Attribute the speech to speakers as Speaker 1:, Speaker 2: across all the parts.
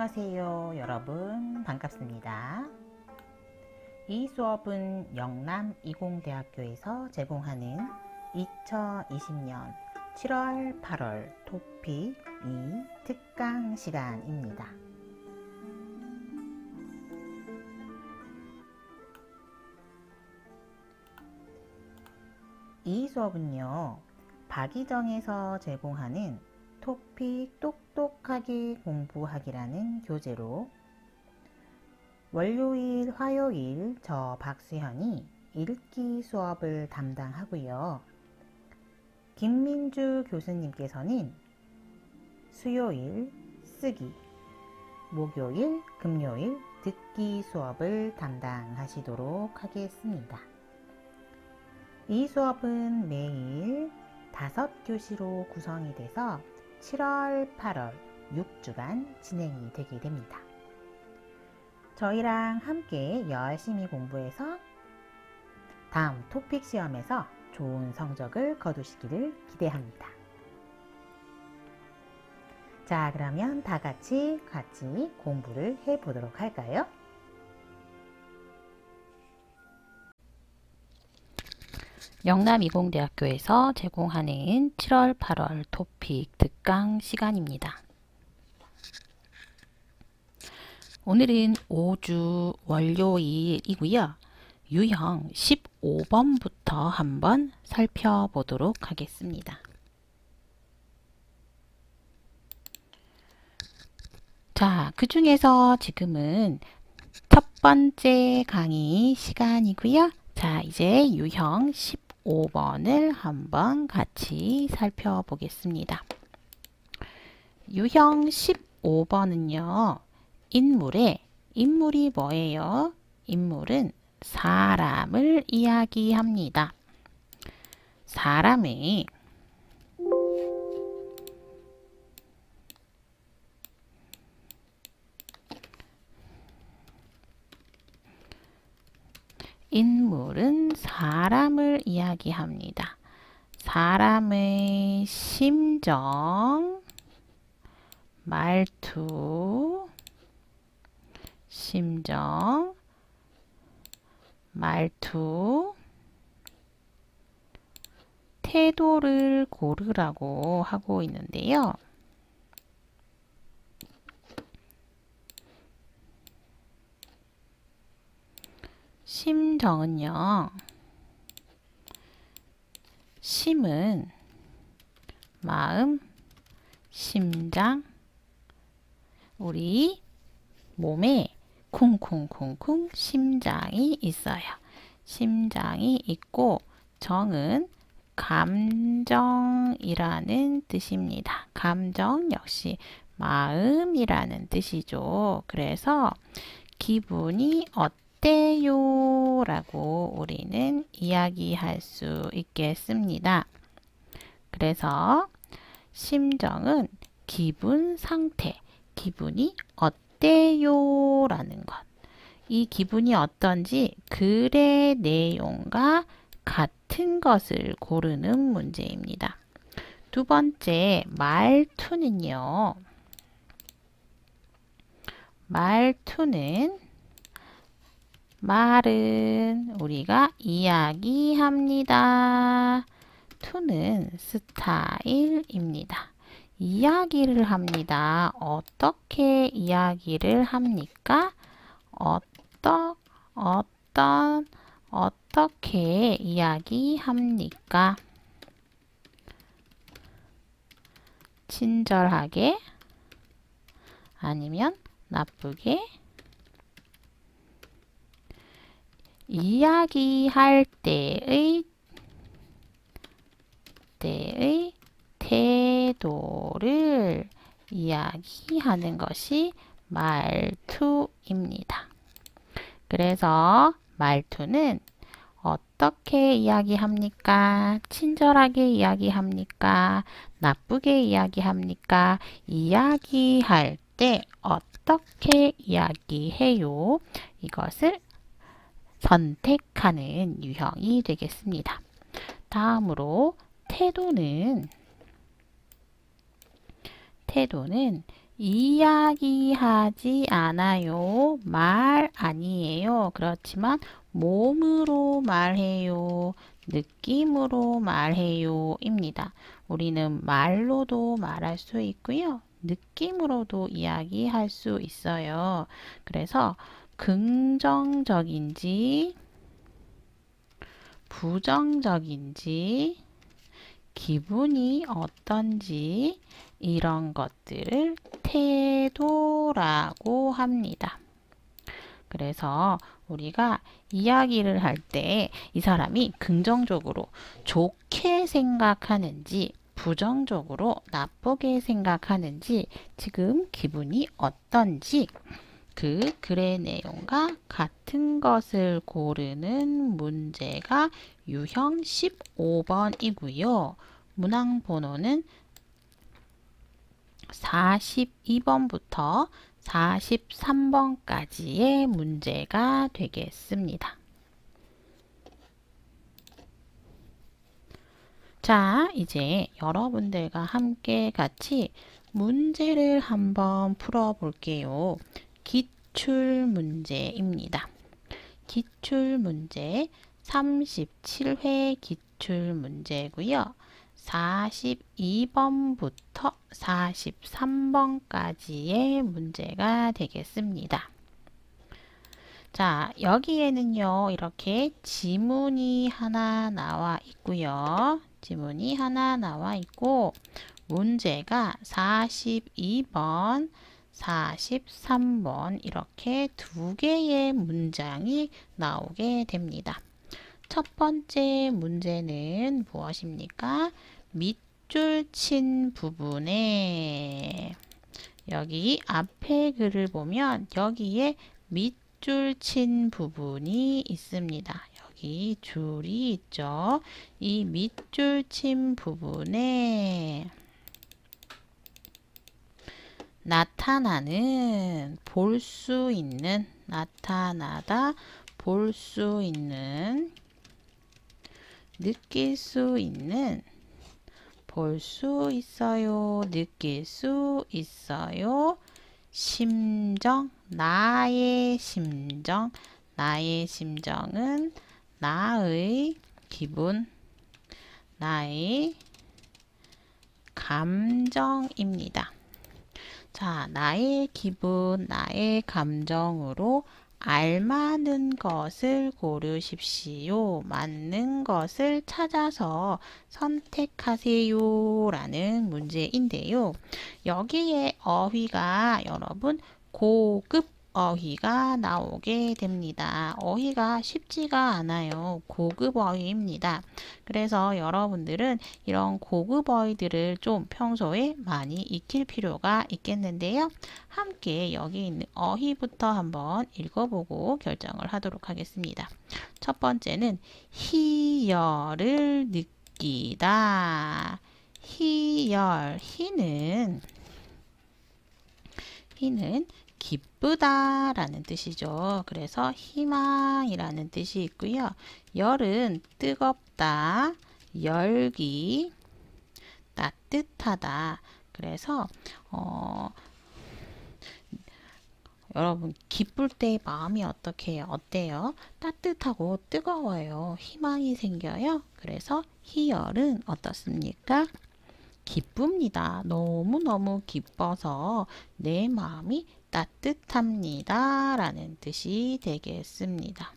Speaker 1: 안녕하세요 여러분, 반갑습니다. 이 수업은 영남이공대학교에서 제공하는 2020년 7월 8월 토픽 2 특강 시간입니다. 이 수업은요, 박이정에서 제공하는 토픽 똑똑하게 공부하기라는 교재로 월요일, 화요일 저 박수현이 읽기 수업을 담당하고요. 김민주 교수님께서는 수요일 쓰기, 목요일, 금요일 듣기 수업을 담당하시도록 하겠습니다. 이 수업은 매일 5교시로 구성이 돼서 7월, 8월 6주간 진행이 되게 됩니다. 저희랑 함께 열심히 공부해서 다음 토픽 시험에서 좋은 성적을 거두시기를 기대합니다. 자, 그러면 다 같이 공부를 해보도록 할까요?
Speaker 2: 영남이공대학교에서 제공하는 7월, 8월 토픽 특강 시간입니다. 오늘은 5주 월요일이고요. 유형 15번부터 한번 살펴보도록 하겠습니다. 자, 그 중에서 지금은 첫 번째 강의 시간이고요. 자, 이제 유형 15번을 한번 같이 살펴보겠습니다. 유형 15번은요. 인물이 뭐예요? 인물은 사람을 이야기합니다. 사람의 인물은 사람을 이야기합니다. 사람의 심정, 말투, 태도를 고르라고 하고 있는데요. 심정은요, 심은 마음, 심장, 우리 몸에 쿵쿵쿵쿵 심장이 있어요. 심장이 있고, 정은 감정이라는 뜻입니다. 감정 역시 마음이라는 뜻이죠. 그래서 기분이 어때요? 라고 우리는 이야기할 수 있겠습니다. 그래서 심정은 기분 상태, 기분이 어때요? 라는 것. 이 기분이 어떤지 글의 내용과 같은 것을 고르는 문제입니다. 두 번째, 말투는요. 말은 우리가 이야기합니다. 투는 스타일입니다. 이야기를 합니다. 어떻게 이야기를 합니까? 어떻게 이야기합니까? 친절하게 아니면 나쁘게? 이야기할 때의 태도를 이야기하는 것이 말투입니다. 그래서 말투는 어떻게 이야기합니까? 친절하게 이야기합니까? 나쁘게 이야기합니까? 이야기할 때 어떻게 이야기해요? 이것을 선택하는 유형이 되겠습니다. 다음으로 태도는 이야기하지 않아요. 말 아니에요. 그렇지만 몸으로 말해요. 느낌으로 말해요. 입니다. 우리는 말로도 말할 수 있고요. 느낌으로도 이야기할 수 있어요. 그래서 긍정적인지 부정적인지 기분이 어떤지 이런 것들을 태도라고 합니다. 그래서 우리가 이야기를 할 때 이 사람이 긍정적으로 좋게 생각하는지 부정적으로 나쁘게 생각하는지 지금 기분이 어떤지 그 글의 내용과 같은 것을 고르는 문제가 유형 15번이고요. 문항 번호는 42번부터 43번까지의 문제가 되겠습니다. 자, 이제 여러분들과 함께 같이 문제를 한번 풀어볼게요. 기출문제입니다. 기출문제 37회 기출문제고요. 42번부터 43번까지의 문제가 되겠습니다. 자, 여기에는요, 이렇게 지문이 하나 나와 있고요. 지문이 하나 나와 있고, 문제가 42번, 43번 이렇게 두 개의 문장이 나오게 됩니다. 첫 번째 문제는 무엇입니까? 밑줄 친 부분에 여기 앞에 글을 보면 여기에 밑줄 친 부분이 있습니다. 여기 줄이 있죠. 이 밑줄 친 부분에 나타나는, 볼 수 있는, 나타나다, 볼 수 있는, 느낄 수 있는, 볼 수 있어요, 느낄 수 있어요, 심정, 나의 심정, 나의 심정은 나의 기분, 나의 감정입니다. 자, 나의 기분, 나의 감정으로 알맞은 것을 고르십시오. 맞는 것을 찾아서 선택하세요. 라는 문제인데요. 여기에 어휘가 여러분 고급 어휘가 나오게 됩니다. 어휘가 쉽지가 않아요. 고급 어휘입니다. 그래서 여러분들은 이런 고급 어휘들을 좀 평소에 많이 익힐 필요가 있겠는데요. 함께 여기 있는 어휘부터 한번 읽어보고 결정을 하도록 하겠습니다. 첫 번째는 희열을 느끼다. 희열, 희는 기쁘다라는 뜻이죠. 그래서 희망이라는 뜻이 있고요. 열은 뜨겁다, 열기, 따뜻하다. 그래서 여러분 기쁠 때 마음이 어떻게 해요? 어때요? 따뜻하고 뜨거워요. 희망이 생겨요. 그래서 희열은 어떻습니까? 기쁩니다. 너무너무 기뻐서 내 마음이 따뜻합니다. 라는 뜻이 되겠습니다.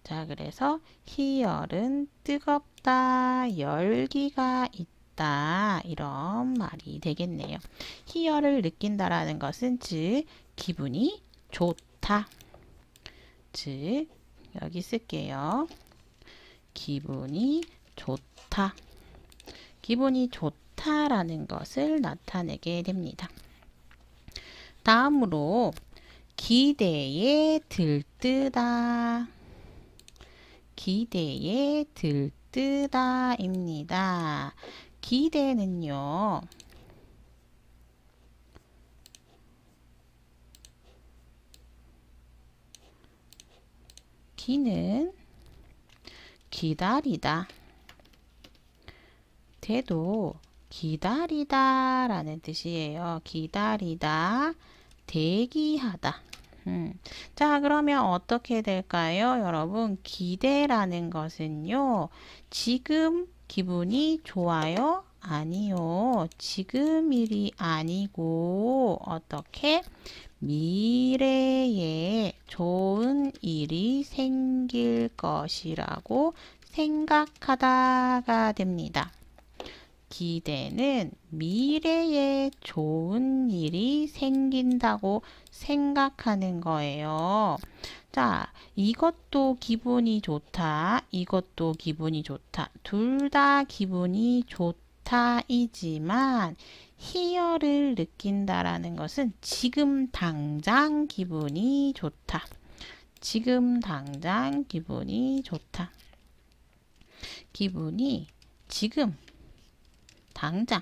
Speaker 2: 자, 그래서 희열은 뜨겁다, 열기가 있다. 이런 말이 되겠네요. 희열을 느낀다라는 것은 즉 기분이 좋다. 즉 여기 쓸게요. 기분이 좋다. 기분이 좋다라는 것을 나타내게 됩니다. 다음으로 기대에 들뜨다. 기대에 들뜨다입니다. 기대는요. 기는 기다리다. 대도 기다리다 라는 뜻이에요. 기다리다, 대기하다. 자, 그러면 어떻게 될까요? 여러분, 기대라는 것은요, 지금 기분이 좋아요? 아니요. 지금 일이 아니고, 어떻게? 미래에 좋은 일이 생길 것이라고 생각하다가 됩니다. 기대는 미래에 좋은 일이 생긴다고 생각하는 거예요. 자, 이것도 기분이 좋다. 이것도 기분이 좋다. 둘 다 기분이 좋다이지만 희열을 느낀다라는 것은 지금 당장 기분이 좋다. 지금 당장 기분이 좋다. 기분이 지금 당장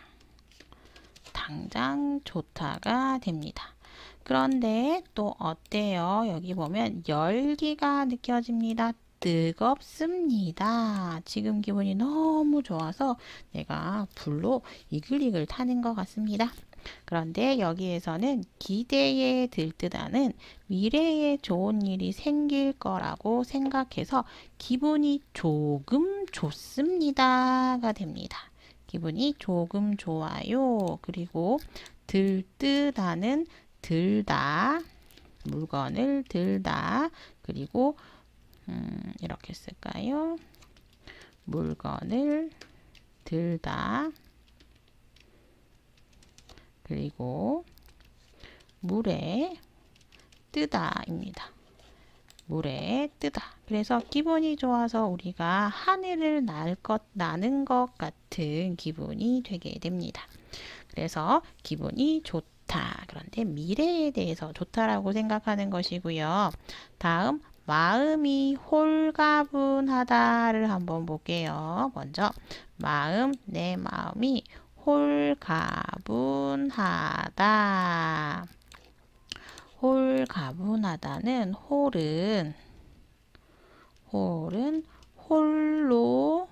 Speaker 2: 좋다가 됩니다. 그런데 또 어때요? 여기 보면 열기가 느껴집니다. 뜨겁습니다. 지금 기분이 너무 좋아서 내가 불로 이글이글 타는 것 같습니다. 그런데 여기에서는 기대에 들뜨다는 미래에 좋은 일이 생길 거라고 생각해서 기분이 조금 좋습니다가 됩니다. 기분이 조금 좋아요. 그리고 들뜨다는 들다, 물건을 들다, 그리고 이렇게 쓸까요? 물건을 들다, 그리고 물에 뜨다입니다. 물에 뜨다. 그래서 기분이 좋아서 우리가 하늘을 나는 것 같은 기분이 되게 됩니다. 그래서 기분이 좋다. 그런데 미래에 대해서 좋다라고 생각하는 것이고요. 다음 마음이 홀가분하다를 한번 볼게요. 먼저 내 마음이 홀가분하다. 홀가분하다는 홀은 홀로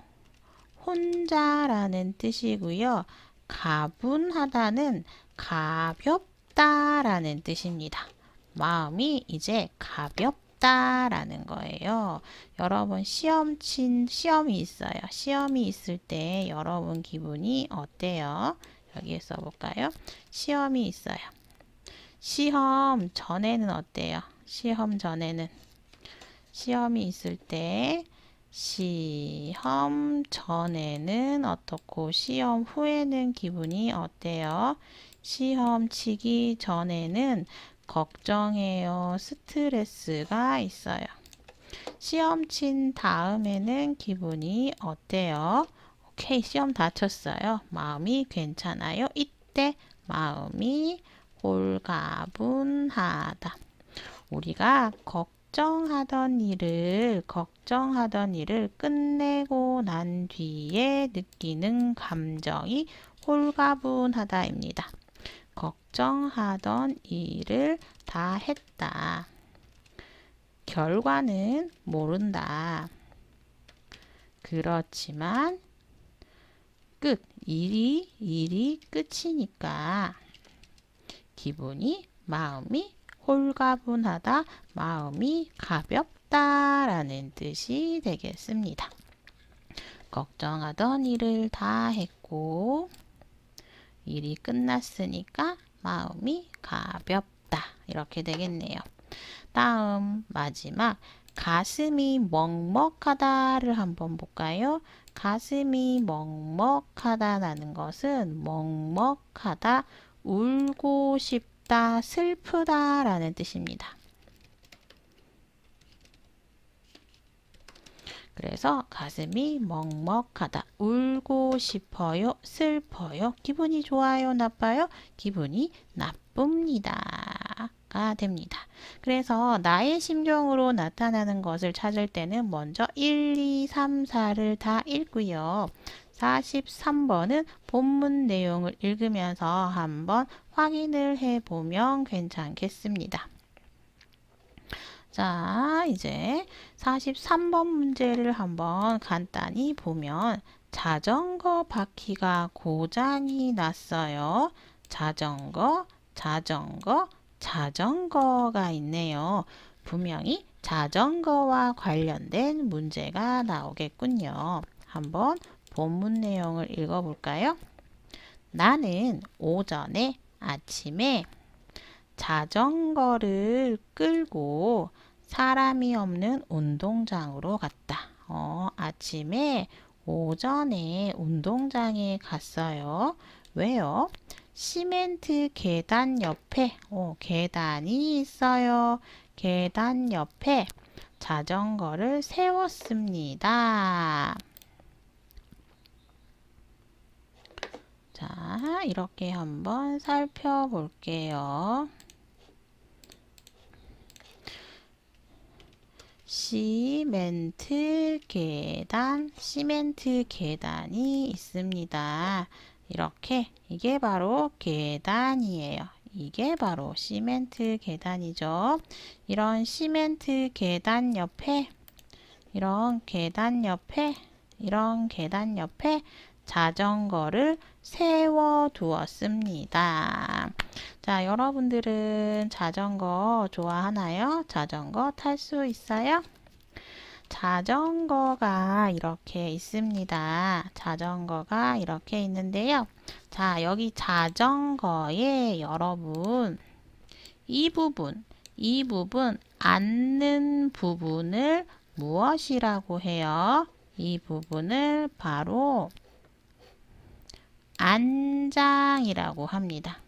Speaker 2: 혼자라는 뜻이고요. 가분하다는 가볍다라는 뜻입니다. 마음이 이제 가볍다라는 거예요. 여러분 시험이 있어요. 시험이 있을 때 여러분 기분이 어때요? 여기에 써볼까요? 시험이 있어요. 시험 전에는 어때요? 시험이 있을 때 시험 전에는 어떻고 시험 후에는 기분이 어때요? 시험 치기 전에는 걱정해요. 스트레스가 있어요. 시험 친 다음에는 기분이 어때요? 오케이, 시험 다 쳤어요. 마음이 괜찮아요. 이때 마음이 홀가분하다. 우리가 걱정하던 일을 끝내고 난 뒤에 느끼는 감정이 홀가분하다입니다. 걱정하던 일을 다 했다. 결과는 모른다. 그렇지만 일이 끝이니까 마음이 홀가분하다, 마음이 가볍다라는 뜻이 되겠습니다. 걱정하던 일을 다 했고 일이 끝났으니까 마음이 가볍다 이렇게 되겠네요. 다음 마지막 가슴이 먹먹하다를 한번 볼까요? 가슴이 먹먹하다라는 것은 먹먹하다, 울고 싶다, 슬프다라는 뜻입니다. 그래서 가슴이 먹먹하다, 울고 싶어요, 슬퍼요, 기분이 좋아요, 나빠요? 기분이 나쁩니다. 가 됩니다. 그래서 나의 심정으로 나타나는 것을 찾을 때는 먼저 1, 2, 3, 4를 다 읽고요. 43번은 본문 내용을 읽으면서 한번 확인을 해보면 괜찮겠습니다. 자, 이제 43번 문제를 한번 간단히 보면 자전거 바퀴가 고장이 났어요. 자전거, 자전거, 자전거가 있네요. 분명히 자전거와 관련된 문제가 나오겠군요. 한번 본문 내용을 읽어볼까요? 나는 오전에 아침에 자전거를 끌고 사람이 없는 운동장으로 갔다. 아침에 오전에 운동장에 갔어요. 왜요? 시멘트 계단 옆에 계단이 있어요. 계단 옆에 자전거를 세웠습니다. 자, 이렇게 한번 살펴볼게요. 시멘트 계단이 있습니다. 이렇게 이게 바로 계단이에요. 이게 바로 시멘트 계단이죠. 이런 시멘트 계단 옆에 이런 계단 옆에 자전거를 세워 두었습니다. 자, 여러분들은 자전거 좋아하나요? 자전거 탈 수 있어요? 자전거가 이렇게 있습니다. 자전거가 이렇게 있는데요. 자, 여기 자전거에 여러분 이 부분 앉는 부분을 무엇이라고 해요? 이 부분을 바로 안장이라고 합니다.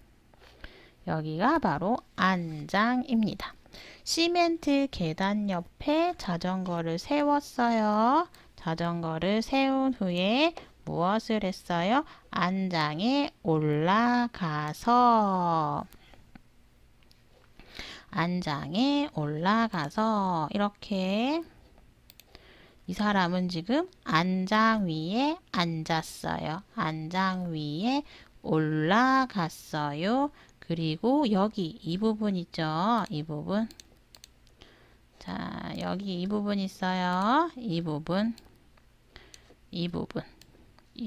Speaker 2: 여기가 바로 안장입니다. 시멘트 계단 옆에 자전거를 세웠어요. 자전거를 세운 후에 무엇을 했어요? 안장에 올라가서 이렇게 이 사람은 지금 안장 위에 앉았어요. 안장 위에 올라갔어요. 그리고 여기 이 부분 있죠? 이 부분. 자, 여기 이 부분 있어요. 이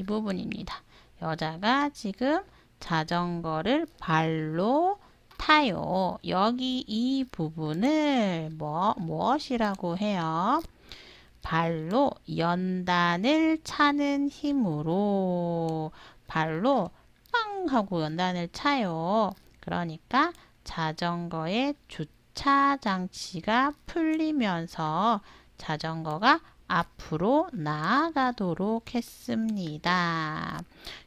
Speaker 2: 부분입니다. 여자가 지금 자전거를 발로 타요. 여기 이 부분을 무엇이라고 해요? 발로 연단을 차는 힘으로 발로 빵 하고 연단을 차요. 그러니까 자전거의 주차 장치가 풀리면서 자전거가 앞으로 나아가도록 했습니다.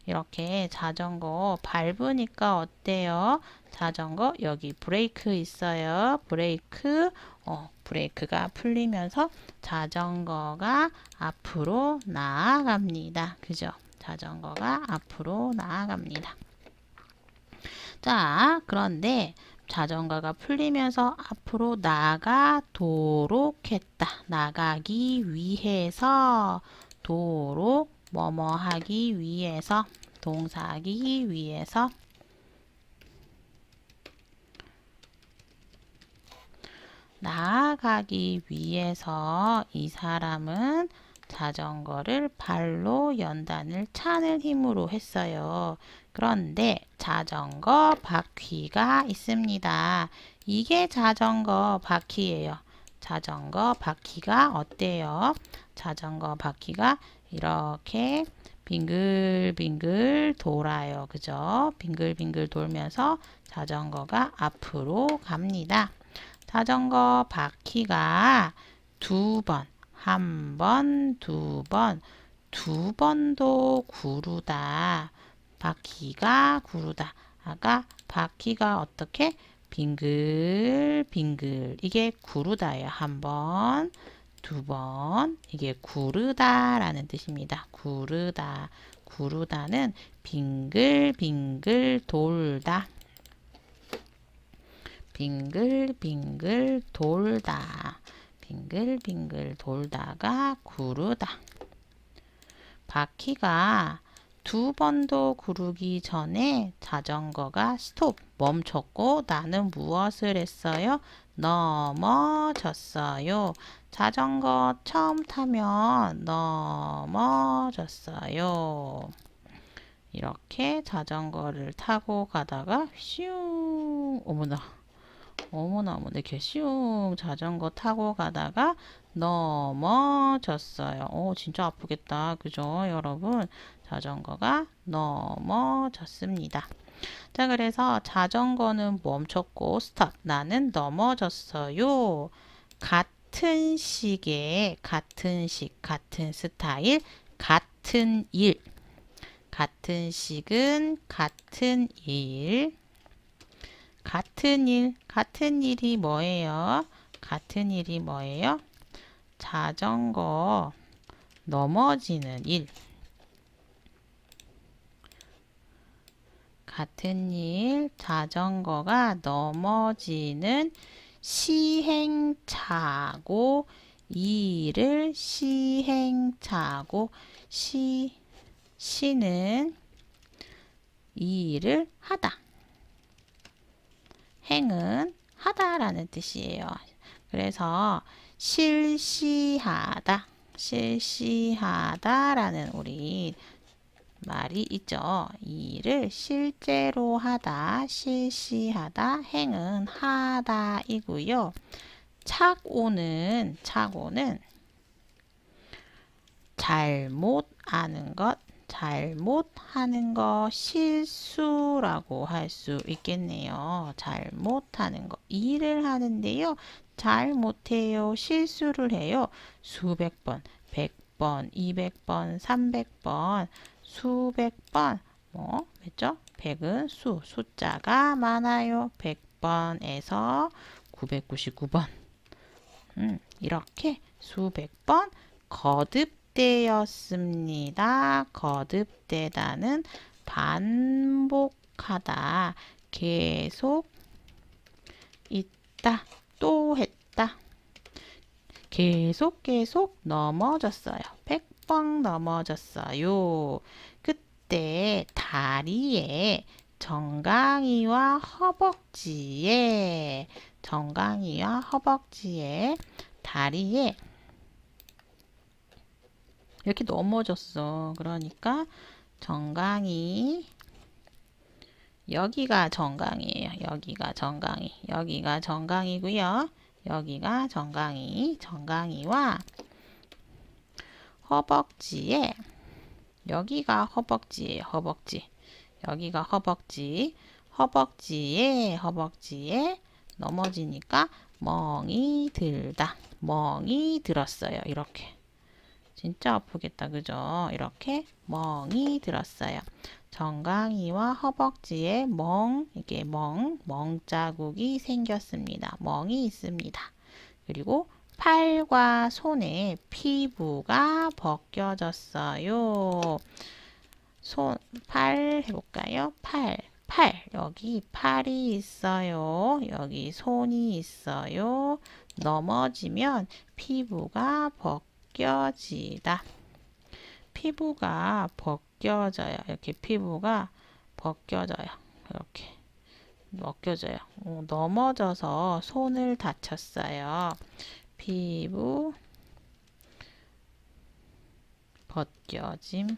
Speaker 2: 이렇게 자전거 밟으니까 어때요? 자전거 여기 브레이크 있어요. 브레이크가 풀리면서 자전거가 앞으로 나아갑니다. 그죠? 자전거가 앞으로 나아갑니다. 자, 그런데 자전거가 풀리면서 앞으로 나가도록 했다. 나가기 위해서 도록 하기 위해서 동사하기 위해서 나아가기 위해서 이 사람은 자전거를 발로 연단을 차는 힘으로 했어요. 그런데 자전거 바퀴가 있습니다. 이게 자전거 바퀴예요. 자전거 바퀴가 어때요? 자전거 바퀴가 이렇게 빙글빙글 돌아요. 그죠? 빙글빙글 돌면서 자전거가 앞으로 갑니다. 자전거 바퀴가 두 번도 구르다. 바퀴가 구르다. 아까 바퀴가 어떻게? 빙글빙글. 이게 구르다예요. 한 번, 두 번. 이게 구르다라는 뜻입니다. 구르다는 빙글빙글 돌다. 빙글빙글 돌다가 구르다. 바퀴가 두 번도 구르기 전에 자전거가 멈췄고 나는 무엇을 했어요? 넘어졌어요. 자전거 처음 타면 넘어졌어요. 이렇게 자전거를 타고 가다가 슝, 어머나 어머나 이렇게 슝 자전거 타고 가다가 넘어졌어요. 진짜 아프겠다. 그죠, 여러분? 자전거가 넘어졌습니다. 자, 그래서 자전거는 멈췄고 스탑. 나는 넘어졌어요. 같은 시계, 같은 식, 같은 스타일, 같은 일. 같은 식은 같은 일. 같은 일, 같은 일이 뭐예요? 같은 일이 뭐예요? 자전거 넘어지는 일. 같은 일, 자전거가 넘어지는 시행착오, 일을 시행착오, 시는 일을 하다. 행은 하다라는 뜻이에요. 그래서 실시하다, 실시하다라는 우리 말이 있죠. 일을 실제로 하다, 실시하다, 행은 하다이고요. 착오는 잘못하는 것, 잘못하는 거 실수라고 할 수 있겠네요. 잘못하는 거. 일을 하는데요. 잘못해요. 실수를 해요. 수백 번, 100번, 200번, 300번, 수백 번. 맞죠? 100은 숫자가 많아요. 100번에서 999번. 이렇게 수백 번 거듭되었습니다. 거듭되다는 반복하다, 계속 있다, 또 했다. 계속 넘어졌어요. 100번 넘어졌어요. 그때 다리에 정강이와 허벅지에 다리에 이렇게 넘어졌어. 그러니까 정강이, 여기가 정강이에요. 여기가 정강이고요. 여기가 정강이와 허벅지에, 여기가 허벅지예요. 여기가 허벅지에 넘어지니까 멍이 들었어요. 이렇게. 진짜 아프겠다. 그죠? 이렇게 멍이 들었어요. 정강이와 허벅지에 이게 멍자국이 생겼습니다. 멍이 있습니다. 그리고 팔과 손에 피부가 벗겨졌어요. 팔 해볼까요? 팔. 여기 팔이 있어요. 여기 손이 있어요. 넘어지면 피부가 벗겨지다. 피부가 벗겨져요. 이렇게 피부가 벗겨져요. 이렇게 벗겨져요. 넘어져서 손을 다쳤어요. 피부 벗겨짐.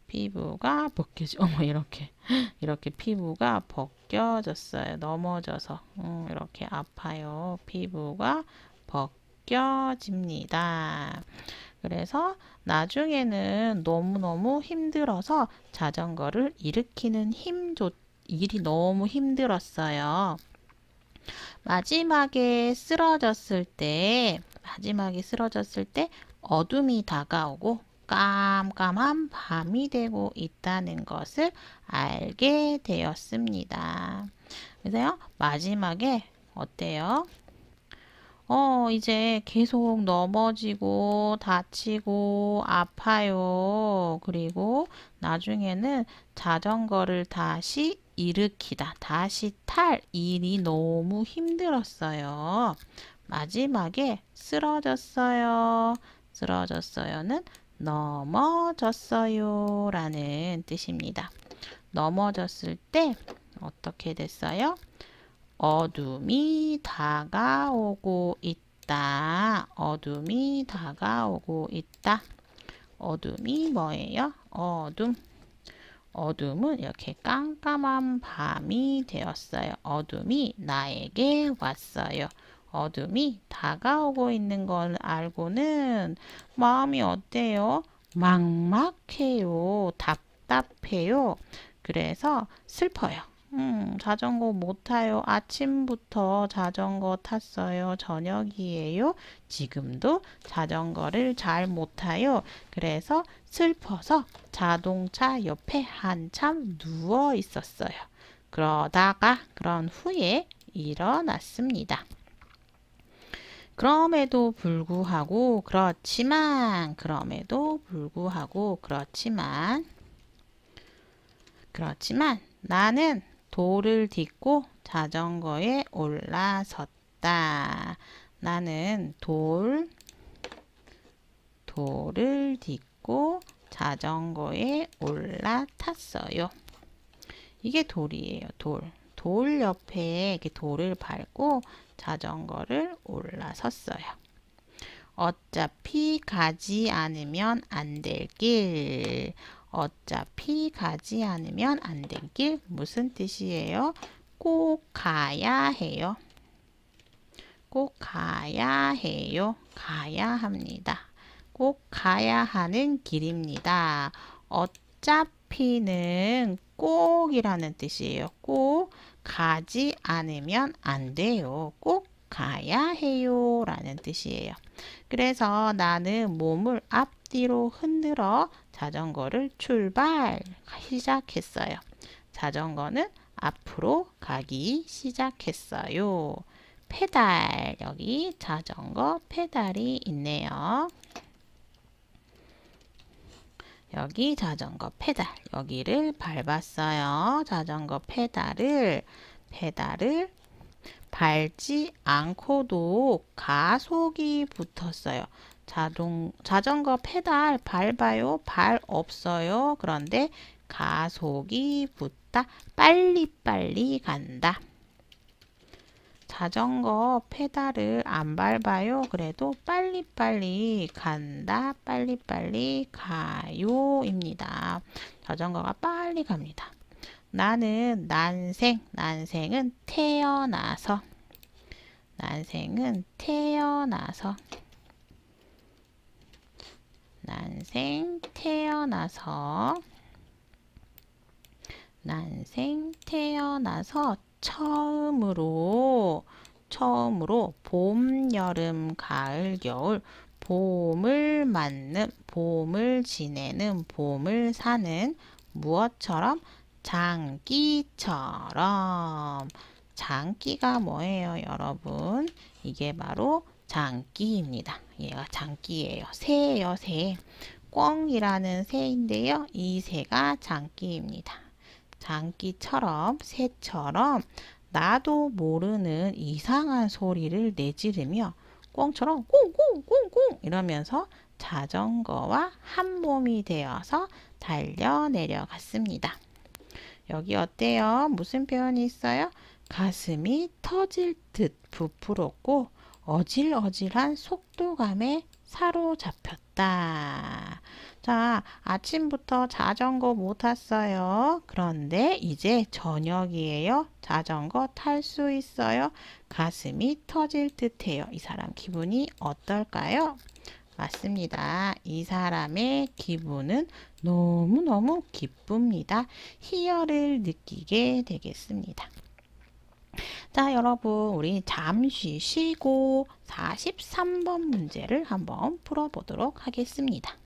Speaker 2: 피부가 벗겨지. 이렇게 피부가 벗겨졌어요. 넘어져서 이렇게 아파요. 피부가 벗겨집니다. 그래서 나중에는 너무너무 힘들어서 자전거를 일으키는 일이 너무 힘들었어요. 마지막에 쓰러졌을 때 어둠이 다가오고 깜깜한 밤이 되고 있다는 것을 알게 되었습니다. 그래서 마지막에 어때요? 이제 계속 넘어지고 다치고 아파요. 그리고 나중에는 자전거를 다시 일으키다, 다시 탈 일이 너무 힘들었어요. 마지막에 쓰러졌어요는 넘어졌어요 라는 뜻입니다. 넘어졌을 때 어떻게 됐어요? 어둠이 다가오고 있다. 어둠이 다가오고 있다. 어둠이 뭐예요? 어둠. 어둠은 이렇게 깜깜한 밤이 되었어요. 어둠이 나에게 왔어요. 어둠이 다가오고 있는 걸 알고는 마음이 어때요? 막막해요. 답답해요. 그래서 슬퍼요. 자전거 못 타요. 아침부터 자전거 탔어요. 저녁이에요. 지금도 자전거를 잘 못 타요. 그래서 슬퍼서 자동차 옆에 한참 누워 있었어요. 그런 후에 일어났습니다. 그럼에도 불구하고 그렇지만 나는 돌을 딛고 자전거에 올라섰다. 나는 돌을 딛고 자전거에 올라탔어요. 이게 돌이에요. 돌 옆에 이렇게 돌을 밟고 자전거를 올라섰어요. 어차피 가지 않으면 안 될 길. 어차피 가지 않으면 안 될 길. 무슨 뜻이에요? 꼭 가야 해요. 꼭 가야 해요. 가야 합니다. 꼭 가야 하는 길입니다. 어차피는 꼭이라는 뜻이에요. 꼭 가지 않으면 안 돼요. 꼭 가야 해요 라는 뜻이에요. 그래서 나는 몸을 앞뒤로 흔들어 자전거를 출발 시작했어요. 자전거는 앞으로 가기 시작했어요. 페달, 여기 자전거 페달이 있네요. 여기 자전거 페달, 여기를 밟았어요. 자전거 페달을 밟지 않고도 가속이 붙었어요. 자전거 페달 밟아요? 발 없어요. 그런데 가속이 붙다. 빨리빨리 간다. 자전거 페달을 안 밟아요. 그래도 빨리빨리 간다. 빨리빨리 가요 입니다. 자전거가 빨리 갑니다. 나는 난생은 태어나서 처음으로 봄, 여름, 가을, 겨울 봄을 맞는, 봄을 지내는, 봄을 사는 무엇처럼? 장기처럼. 장기가 뭐예요, 여러분? 이게 바로 장기입니다. 얘가 장기예요. 새예요, 새. 꿩이라는 새인데요. 이 새가 장기입니다. 장기처럼, 새처럼 나도 모르는 이상한 소리를 내지르며 꿩처럼 꽁꽁꽁꽁 이러면서 자전거와 한 몸이 되어서 달려 내려갔습니다. 여기 어때요? 무슨 표현이 있어요? 가슴이 터질 듯 부풀었고 어질어질한 속도감에 사로잡혔다. 자, 아침부터 자전거 못 탔어요. 그런데 이제 저녁이에요. 자전거 탈 수 있어요. 가슴이 터질 듯해요. 이 사람 기분이 어떨까요? 맞습니다. 이 사람의 기분은 너무너무 기쁩니다. 희열을 느끼게 되겠습니다. 자, 여러분, 우리 잠시 쉬고 43번 문제를 한번 풀어보도록 하겠습니다.